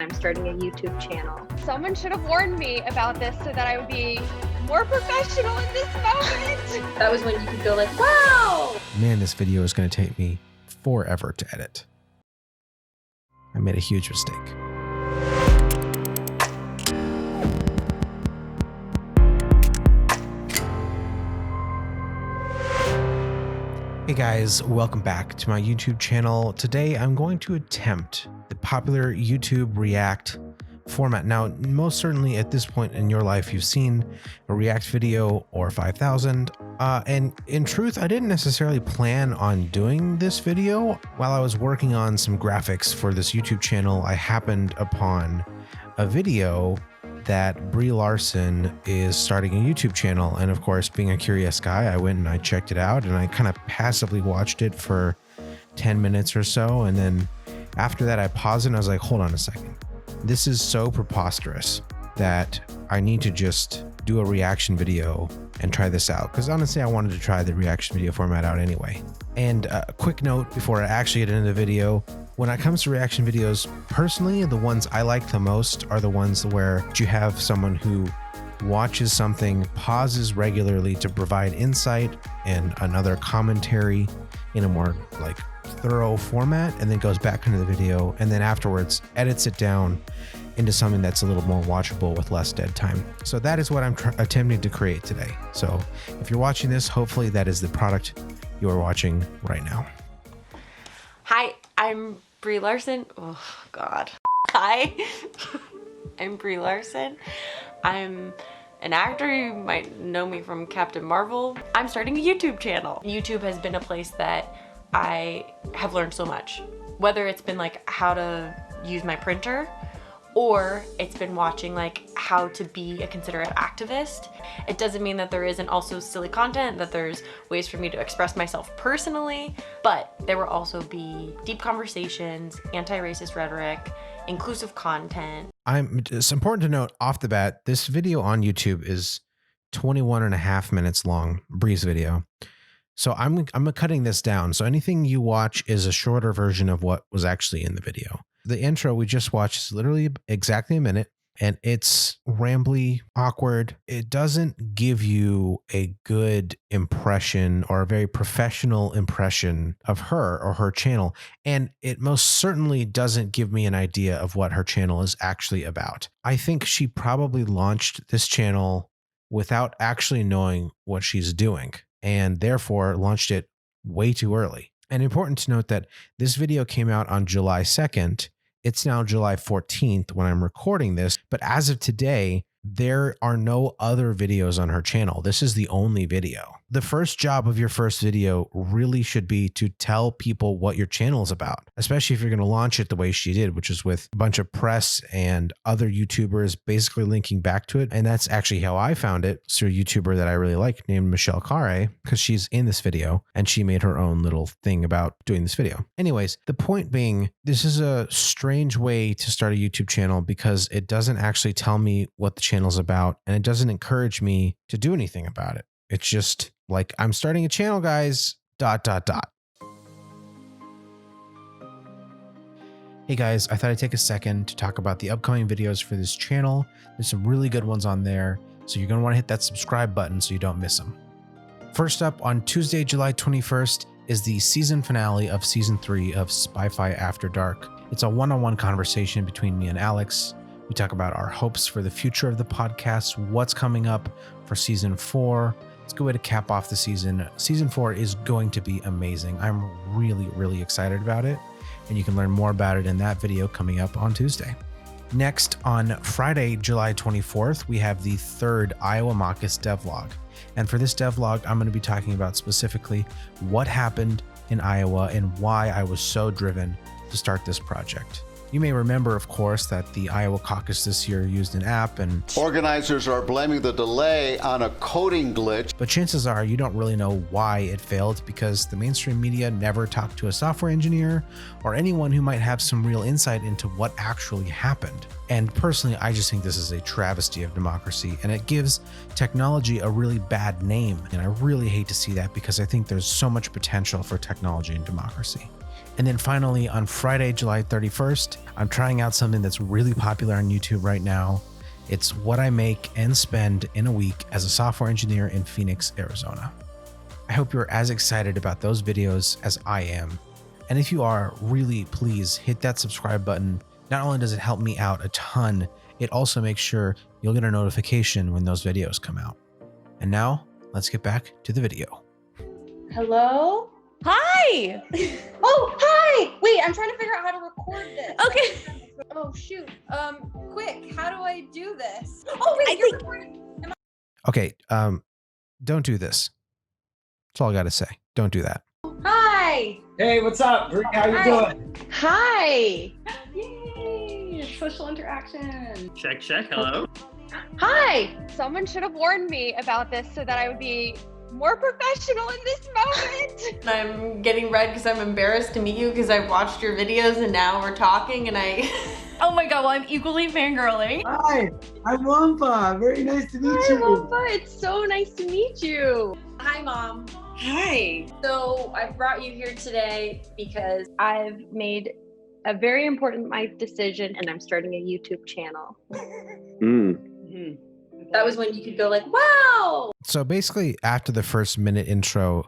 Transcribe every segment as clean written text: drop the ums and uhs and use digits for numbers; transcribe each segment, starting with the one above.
I'm starting a YouTube channel. Someone should have warned me about this so that I would be more professional in this moment. That was when you could go like, wow! Man, this video is going to take me forever to edit. I made a huge mistake. Hey guys, welcome back to my YouTube channel. Today I'm going to attempt the popular YouTube React format. Now, most certainly at this point in your life, you've seen a React video or 5000. And in truth, I didn't necessarily plan on doing this video. While I was working on some graphics for this YouTube channel, I happened upon a video that Brie Larson is starting a YouTube channel. And of course, being a curious guy, I went and I checked it out and I kind of passively watched it for 10 minutes or so. And then after that, I paused and I was like, hold on a second. This is so preposterous that I need to just do a reaction video and try this out. Because honestly, I wanted to try the reaction video format out anyway. And a quick note before I actually get into the video, when it comes to reaction videos, personally, the ones I like the most are the ones where you have someone who watches something, pauses regularly to provide insight and another commentary in a more like thorough format, and then goes back into the video and then afterwards edits it down into something that's a little more watchable with less dead time. So that is what I'm attempting to create today. So if you're watching this, hopefully that is the product you are watching right now. Hi, I'm Brie Larson. Oh God. Hi, I'm Brie Larson. I'm an actor. You might know me from Captain Marvel. I'm starting a YouTube channel. YouTube has been a place that I have learned so much, whether it's been like how to use my printer, or it's been watching like how to be a considerate activist. It doesn't mean that there isn't also silly content, that there's ways for me to express myself personally, but there will also be deep conversations, anti-racist rhetoric, inclusive content. It's important to note off the bat, this video on YouTube is 21.5 minutes long, Brie's video. So I'm cutting this down. So anything you watch is a shorter version of what was actually in the video. The intro we just watched is literally exactly a minute, and it's rambly, awkward. It doesn't give you a good impression or a very professional impression of her or her channel. And it most certainly doesn't give me an idea of what her channel is actually about. I think she probably launched this channel without actually knowing what she's doing, and therefore launched it way too early. And important to note that this video came out on July 2nd. It's now July 14th when I'm recording this, but as of today, there are no other videos on her channel. This is the only video. The first job of your first video really should be to tell people what your channel is about, especially if you're going to launch it the way she did, which is with a bunch of press and other YouTubers basically linking back to it. And that's actually how I found it, through a YouTuber that I really like named Michelle Carre, because she's in this video and she made her own little thing about doing this video. Anyways, the point being, this is a strange way to start a YouTube channel because it doesn't actually tell me what the channel's about, and it doesn't encourage me to do anything about it. It's just like, I'm starting a channel, guys, ... Hey guys, I thought I'd take a second to talk about the upcoming videos for this channel. There's some really good ones on there, so you're going to want to hit that subscribe button so you don't miss them. First up, on Tuesday, July 21st, is the season finale of season 3 of SpyFy After Dark. It's a one-on-one conversation between me and Alex. We talk about our hopes for the future of the podcast, what's coming up for season 4. It's a good way to cap off the season. Season 4 is going to be amazing. I'm really, really excited about it. And you can learn more about it in that video coming up on Tuesday. Next, on Friday, July 24th, we have the third Iowa Maucus devlog. And for this devlog, I'm going to be talking about specifically what happened in Iowa and why I was so driven to start this project. You may remember, of course, that the Iowa caucus this year used an app, and organizers are blaming the delay on a coding glitch. But chances are you don't really know why it failed, because the mainstream media never talked to a software engineer or anyone who might have some real insight into what actually happened. And personally, I just think this is a travesty of democracy, and it gives technology a really bad name. And I really hate to see that, because I think there's so much potential for technology and democracy. And then finally, on Friday, July 31st, I'm trying out something that's really popular on YouTube right now. It's what I make and spend in a week as a software engineer in Phoenix, Arizona. I hope you're as excited about those videos as I am. And if you are, really, please hit that subscribe button. Not only does it help me out a ton, it also makes sure you'll get a notification when those videos come out. And now, let's get back to the video. Hello? Hi! Oh, hi! Wait, I'm trying to figure out how to record this. Okay. Oh, shoot. Quick, how do I do this? Oh, wait, you're recording. Okay, don't do this. That's all I gotta say. Don't do that. Hi! Hey, what's up, Brie? How you Hi. doing? Hi! Yay! Social interaction. Check, hello. Hi! Someone should have warned me about this so that I would be more professional in this moment. I'm getting red because I'm embarrassed to meet you because I've watched your videos and now we're talking and I... Oh my god, well, I'm equally fangirling. Hi, I'm Wampa. Very nice to meet Hi, you. Wampa. It's so nice to meet you. Hi, Mom. Hi. So I brought you here today because I've made a very important life decision and I'm starting a YouTube channel. That was when you could go like, wow. So basically, after the first minute intro,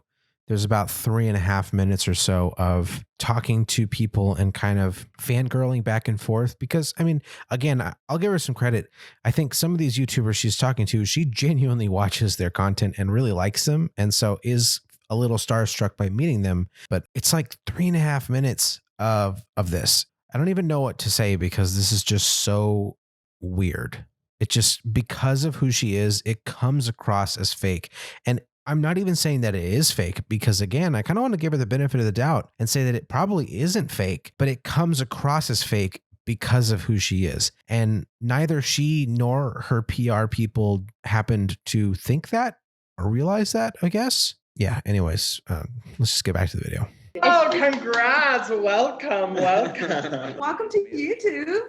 there's about 3.5 minutes or so of talking to people and kind of fangirling back and forth. Because, I mean, again, I'll give her some credit. I think some of these YouTubers she's talking to, she genuinely watches their content and really likes them. And so is a little starstruck by meeting them. But it's like 3.5 minutes of this. I don't even know what to say because this is just so weird. It just, because of who she is, it comes across as fake. And I'm not even saying that it is fake because, again, I kind of want to give her the benefit of the doubt and say that it probably isn't fake, but it comes across as fake because of who she is. And neither she nor her PR people happened to think that or realize that, I guess. Yeah, anyways, let's just get back to the video. Oh, congrats. Welcome. Welcome to YouTube.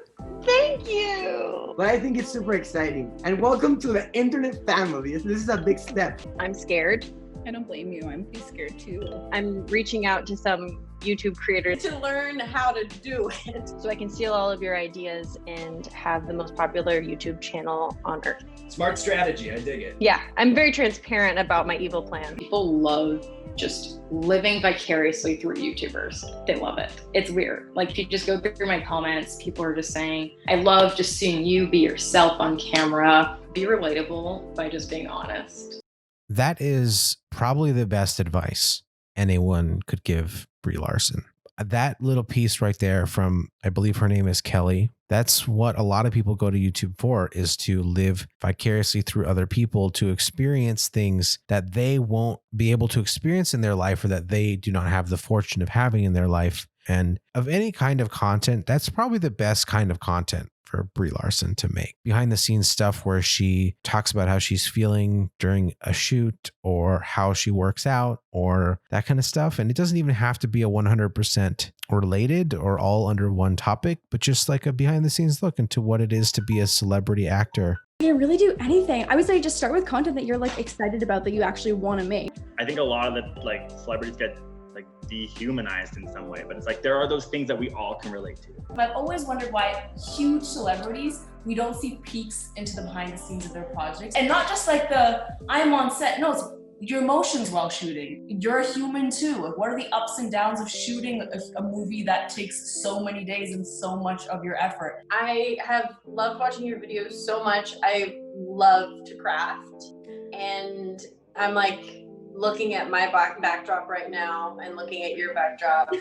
Thank you. But I think it's super exciting. And welcome to the internet family. This is a big step. I'm scared. I don't blame you. I'm pretty scared too. I'm reaching out to some YouTube creators to learn how to do it. so I can steal all of your ideas and have the most popular YouTube channel on earth. Smart strategy. I dig it. Yeah, I'm very transparent about my evil plan. People love just living vicariously through YouTubers. They love it. It's weird. Like, if you just go through my comments, people are just saying, I love just seeing you be yourself on camera, be relatable by just being honest. That is probably the best advice anyone could give Brie Larson. That little piece right there from, I believe her name is Kelly. That's what a lot of people go to YouTube for, is to live vicariously through other people, to experience things that they won't be able to experience in their life or that they do not have the fortune of having in their life. And of any kind of content, that's probably the best kind of content for Brie Larson to make. Behind the scenes stuff where she talks about how she's feeling during a shoot or how she works out or that kind of stuff. And it doesn't even have to be a 100% related or all under one topic, but just like a behind the scenes look into what it is to be a celebrity actor. You can really do anything. I would say just start with content that you're like excited about, that you actually want to make. I think a lot of the like celebrities get like dehumanized in some way, but it's like there are those things that we all can relate to. I've always wondered why huge celebrities, we don't see peeks into the behind the scenes of their projects. And not just like the, I'm on set. No, it's your emotions while shooting. You're a human too. Like, what are the ups and downs of shooting a movie that takes so many days and so much of your effort? I have loved watching your videos so much. I love to craft, and I'm like looking at my backdrop right now and looking at your backdrop.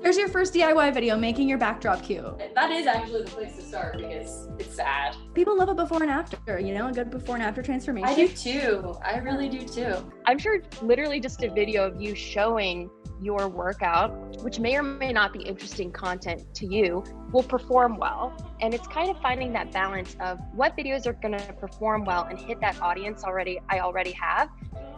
Here's your first DIY video, making your backdrop cute. That is actually the place to start because it's sad. People love a before and after, you know, a good before and after transformation. I do too. I really do too. I'm sure literally just a video of you showing your workout, which may or may not be interesting content to you, will perform well. And it's kind of finding that balance of what videos are going to perform well and hit that audience I already have.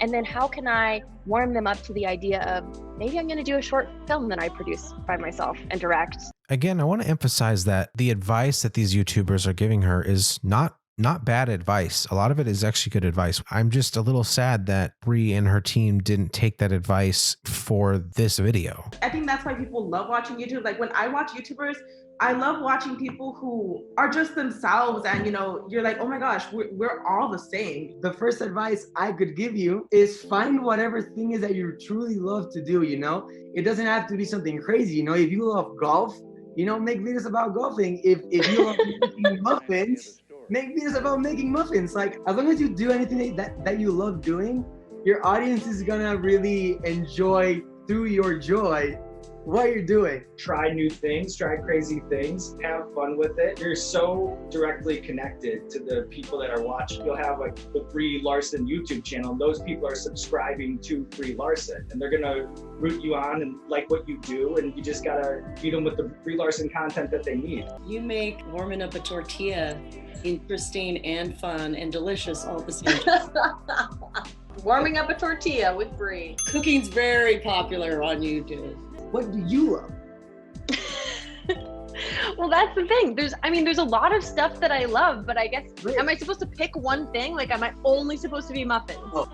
And then how can I warm them up to the idea of maybe I'm going to do a short film that I produce by myself and direct. Again, I want to emphasize that the advice that these YouTubers are giving her is not not bad advice. A lot of it is actually good advice. I'm just a little sad that Brie and her team didn't take that advice for this video. I think that's why people love watching YouTube. Like when I watch YouTubers, I love watching people who are just themselves, and you know, you're like, oh my gosh, we're all the same. The first advice I could give you is find whatever thing is that you truly love to do, you know? It doesn't have to be something crazy, you know? If you love golf, you know, make videos about golfing. If you love making muffins, make videos about making muffins. Like, as long as you do anything that you love doing, your audience is gonna really enjoy through your joy what you're doing. Try new things, try crazy things, have fun with it. You're so directly connected to the people that are watching. You'll have like the Brie Larson YouTube channel, and those people are subscribing to Brie Larson, and they're gonna root you on and like what you do, and you just gotta feed them with the Brie Larson content that they need. You make warming up a tortilla interesting and fun and delicious all at the same time. Warming up a tortilla with Brie. Cooking's very popular on YouTube. What do you love? Well, that's the thing. There's a lot of stuff that I love, but I guess, am I supposed to pick one thing? Like, am I only supposed to be muffins? Oh,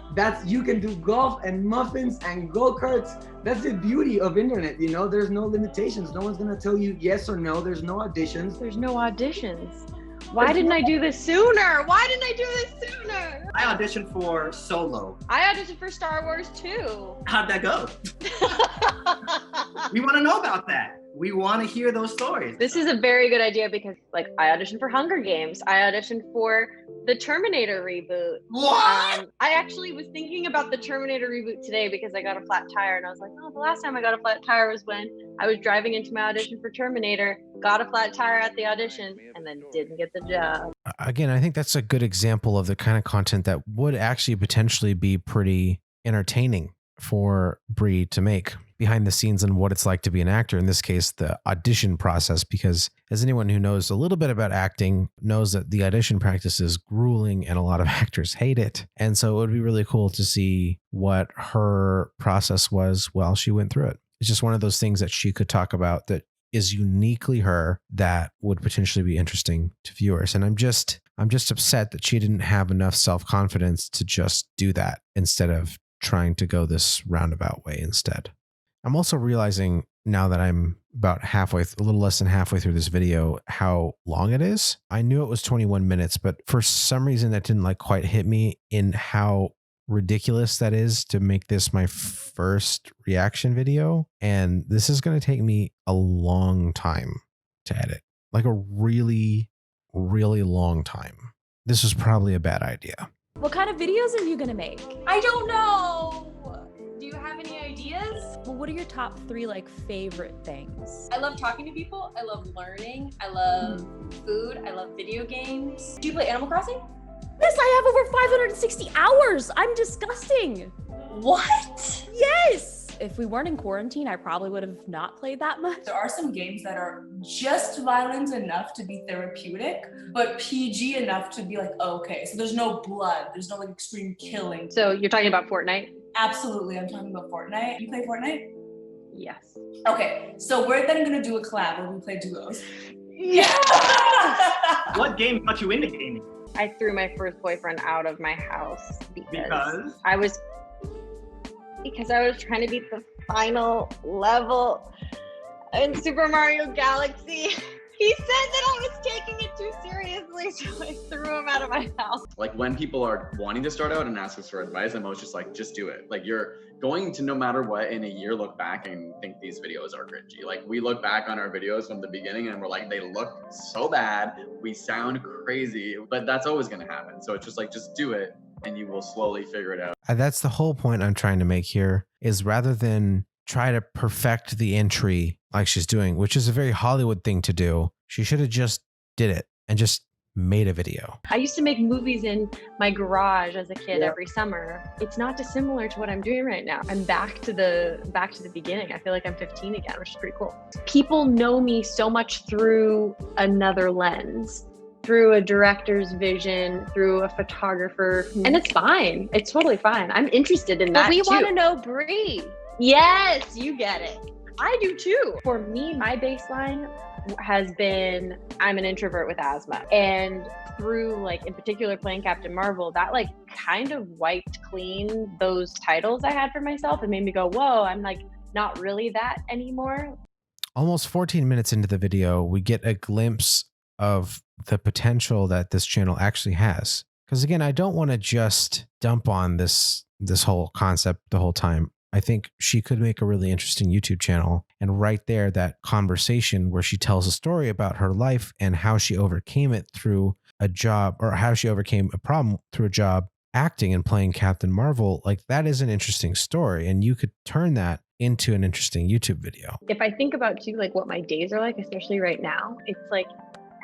you can do golf and muffins and go-karts. That's the beauty of internet, you know? There's no limitations. No one's gonna tell you yes or no. There's no auditions. There's no auditions. Why didn't I do this sooner? Why didn't I do this sooner? I auditioned for Solo. I auditioned for Star Wars too. How'd that go? We want to know about that. We want to hear those stories. This is a very good idea because, like, I auditioned for Hunger Games. I auditioned for the Terminator reboot. What? I actually was thinking about the Terminator reboot today because I got a flat tire, and I was like, oh, the last time I got a flat tire was when I was driving into my audition for Terminator, got a flat tire at the audition, and then didn't get the job. Again, I think that's a good example of the kind of content that would actually potentially be pretty entertaining for Brie to make behind the scenes and what it's like to be an actor. In this case, the audition process, because as anyone who knows a little bit about acting knows that the audition practice is grueling and a lot of actors hate it. And so it would be really cool to see what her process was while she went through it. It's just one of those things that she could talk about that is uniquely her that would potentially be interesting to viewers. And I'm just upset that she didn't have enough self-confidence to just do that instead of trying to go this roundabout way instead. I'm also realizing now that I'm about halfway, a little less than halfway through this video, how long it is. I knew it was 21 minutes, but for some reason that didn't like quite hit me in how ridiculous that is to make this my first reaction video. And this is going to take me a long time to edit, like a really, really long time. This was probably a bad idea. What kind of videos are you gonna make? I don't know. Do you have any ideas? Well, what are your top 3 like favorite things? I love talking to people. I love learning. I love food. I love video games. Do you play Animal Crossing? Yes, I have over 560 hours. I'm disgusting. What? Yes. If we weren't in quarantine, I probably would have not played that much. There are some games that are just violent enough to be therapeutic, but PG enough to be like, oh, okay, so there's no blood, there's no like extreme killing. So you're talking about Fortnite? Absolutely, I'm talking about Fortnite. You play Fortnite? Yes. Okay, so we're then gonna do a collab where we play duos. Yeah! What game got you into gaming? I threw my first boyfriend out of my house because I was trying to beat the final level in Super Mario Galaxy. He said that I was taking it too seriously, so I threw him out of my house. Like when people are wanting to start out and ask us for advice, I'm always just like, just do it. Like you're going to, no matter what, in a year look back and think these videos are cringy. Like we look back on our videos from the beginning and we're like, they look so bad, we sound crazy, but that's always gonna happen. So it's just like, just do it and you will slowly figure it out. That's the whole point I'm trying to make here, is rather than try to perfect the entry like she's doing, which is a very Hollywood thing to do, she should have just did it and just made a video. I used to make movies in my garage as a kid every summer. It's not dissimilar to what I'm doing right now. I'm back to the beginning. I feel like I'm 15 again, which is pretty cool. People know me so much through another lens, through a director's vision, through a photographer, and it's fine. It's totally fine. I'm interested in that But we too. want to know Brie. Yes, you get it. I do too. For me, my baseline has been I'm an introvert with asthma. And through like in particular playing Captain Marvel, that like kind of wiped clean those titles I had for myself and made me go, whoa, I'm like not really that anymore. Almost 14 minutes into the video, we get a glimpse of the potential that this channel actually has. Because again, I don't want to just dump on this whole concept the whole time. I think she could make a really interesting YouTube channel. And right there, that conversation where she tells a story about her life and how she overcame it through a job, or how she overcame a problem through a job acting and playing Captain Marvel, like that is an interesting story. And you could turn that into an interesting YouTube video. If I think about too, like what my days are like, especially right now, it's like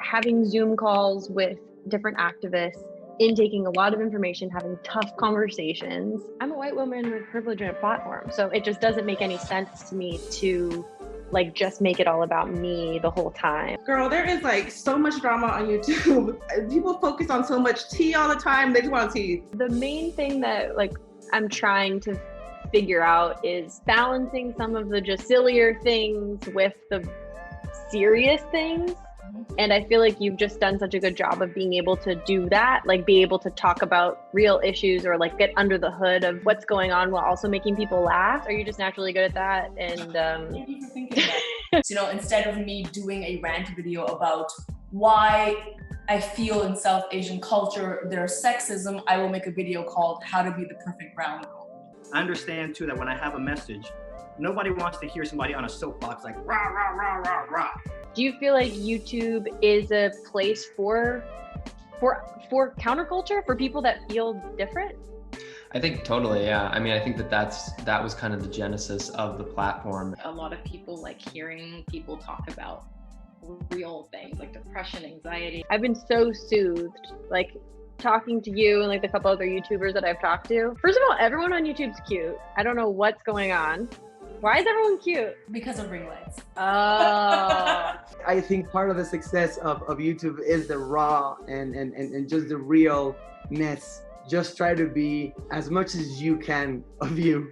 having Zoom calls with different activists, intaking a lot of information, having tough conversations. I'm a white woman with privilege and a platform, so it just doesn't make any sense to me to like just make it all about me the whole time. Girl, there is like so much drama on YouTube. People focus on so much tea all the time. They just want tea. The main thing that like I'm trying to figure out is balancing some of the just sillier things with the serious things. And I feel like you've just done such a good job of being able to do that, like be able to talk about real issues or like get under the hood of what's going on while also making people laugh. Are you just naturally good at that? And thank you for thinking that. You know, instead of me doing a rant video about why I feel in South Asian culture there's sexism, I will make a video called How to Be the Perfect Brown Girl. I understand too that when I have a message, nobody wants to hear somebody on a soapbox like rah, rah, rah, rah, rah. Do you feel like YouTube is a place for counterculture, for people that feel different? I think totally, yeah. I mean, I think that was kind of the genesis of the platform. A lot of people like hearing people talk about real things like depression, anxiety. I've been so soothed, like talking to you and like the couple other YouTubers that I've talked to. First of all, everyone on YouTube's cute. I don't know what's going on. Why is everyone cute? Because of ring lights. Oh. I think part of the success of YouTube is the raw and just the realness. Just try to be as much as you can of you.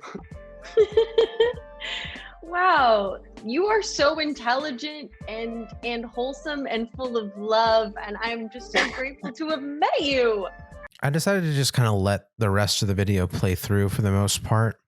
Wow, you are so intelligent and wholesome and full of love, and I'm just so grateful to have met you. I decided to just kind of let the rest of the video play through for the most part.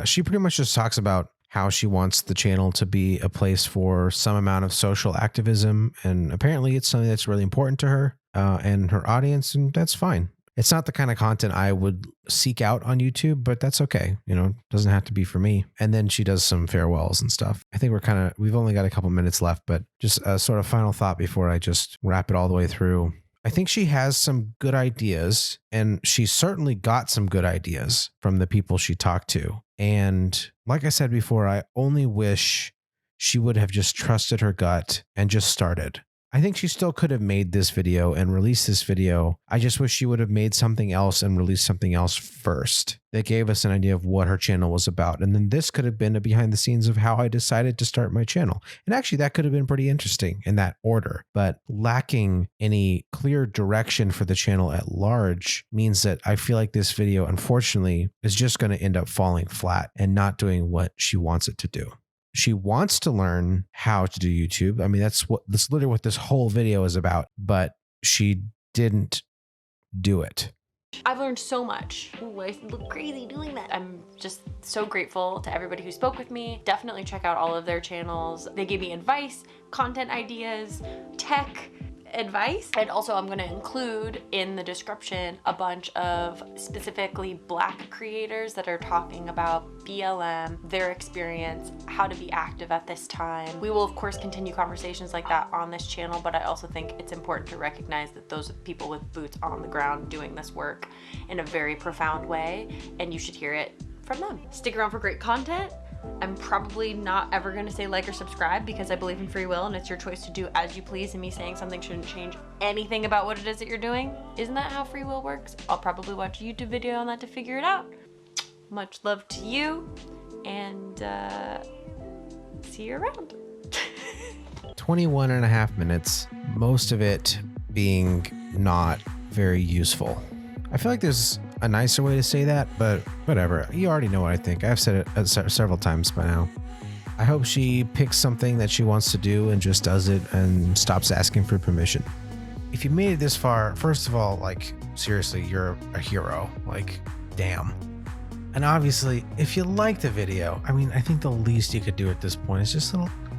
She pretty much just talks about how she wants the channel to be a place for some amount of social activism, and apparently it's something that's really important to her and her audience, and that's fine. It's not the kind of content I would seek out on YouTube, but that's okay. You know, it doesn't have to be for me. And then she does some farewells and stuff. I think we've only got a couple minutes left, but just a sort of final thought before I just wrap it all the way through. I think she has some good ideas, and she certainly got some good ideas from the people she talked to. And like I said before, I only wish she would have just trusted her gut and just started. I think she still could have made this video and released this video. I just wish she would have made something else and released something else first that gave us an idea of what her channel was about. And then this could have been a behind the scenes of how I decided to start my channel. And actually that could have been pretty interesting in that order, but lacking any clear direction for the channel at large means that I feel like this video, unfortunately, is just going to end up falling flat and not doing what she wants it to do. She wants to learn how to do YouTube. I mean, that's literally what this whole video is about, but she didn't do it. I've learned so much. Ooh, I look crazy doing that. I'm just so grateful to everybody who spoke with me. Definitely check out all of their channels. They gave me advice, content ideas, tech advice, and also I'm going to include in the description a bunch of specifically Black creators that are talking about BLM, their experience, how to be active at this time. We will of course continue conversations like that on this channel, but I also think it's important to recognize that those are people with boots on the ground doing this work in a very profound way, and you should hear it from them. Stick around for great content. I'm probably not ever going to say like or subscribe because I believe in free will and it's your choice to do as you please, and me saying something shouldn't change anything about what it is that you're doing. Isn't that how free will works? I'll probably watch a YouTube video on that to figure it out. Much love to you, and see you around. 21 and a half minutes, most of it being not very useful. I feel like there's a nicer way to say that, but whatever. You already know what I think. I've said it several times by now. I hope she picks something that she wants to do and just does it and stops asking for permission. If you made it this far, first of all, like, seriously, you're a hero. Like, damn. And obviously, if you like the video, I mean, I think the least you could do at this point is just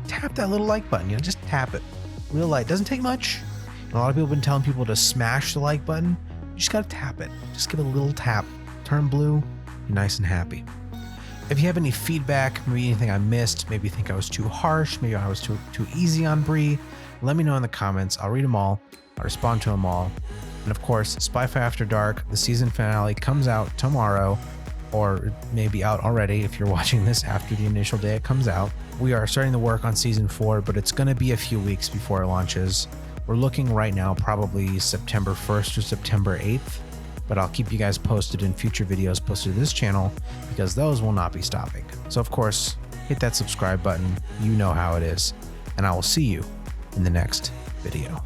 tap that little like button, you know, just tap it. Real light, doesn't take much. And a lot of people have been telling people to smash the like button. You just gotta tap it. Just give it a little tap. Turn blue, you're nice and happy. If you have any feedback, maybe anything I missed, maybe you think I was too harsh, maybe I was too easy on Brie, let me know in the comments. I'll read them all. I'll respond to them all. And of course, SpyFy After Dark, the season finale comes out tomorrow, or maybe out already if you're watching this after the initial day it comes out. We are starting to work on season 4, but it's going to be a few weeks before it launches. We're looking right now probably September 1st or September 8th, but I'll keep you guys posted in future videos posted to this channel because those will not be stopping. So of course, hit that subscribe button. You know how it is. And I will see you in the next video.